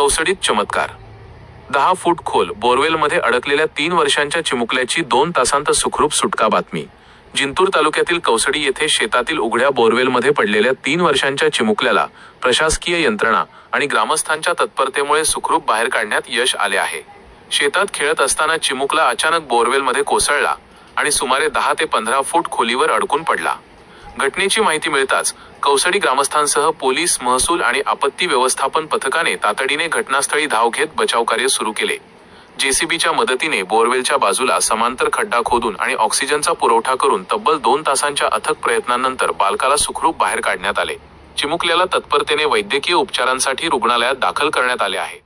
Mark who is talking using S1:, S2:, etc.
S1: कौसडीत चमत्कार. 10 फूट खोल बोरवेलमध्ये अडकलेल्या 3 वर्षांच्या चिमुकल्याची 2 तासांत सुखरूप सुटका. बातमी. जिंतूर तालुक्यातील कौसडी येथे शेतातील उघड्या बोरवेलमध्ये पडलेल्या 3 वर्षांच्या चिमुकल्याला प्रशासकीय यंत्रणा आणि ग्रामस्थांच्या तत्परतेमुळे सुखरूप बाहेर काढण्यात यश आले आहे. शेतात खेळत असताना चिमुकला अचानक बोरवेलमध्ये कोसळला आणि सुमारे 10 ते 15 फूट खोलीवर अडकून पडला. घटनेची माहिती मिळताच कौसडी ग्रामस्थांसह पोलीस, महसूल आणि आपत्ती व्यवस्थापन पथकाने तातडीने घटनास्थळी धाव घेत बचावकार्य सुरू केले. जेसीबीच्या मदतीने बोरवेलच्या बाजूला समांतर खड्डा खोदून आणि ऑक्सिजनचा पुरवठा करून तब्बल 2 तासांच्या अथक प्रयत्नांनंतर बालकाला सुखरूप बाहेर काढण्यात आले. चिमुकल्याला तत्परतेने वैद्यकीय उपचारांसाठी रुग्णालयात दाखल करण्यात आले आहे.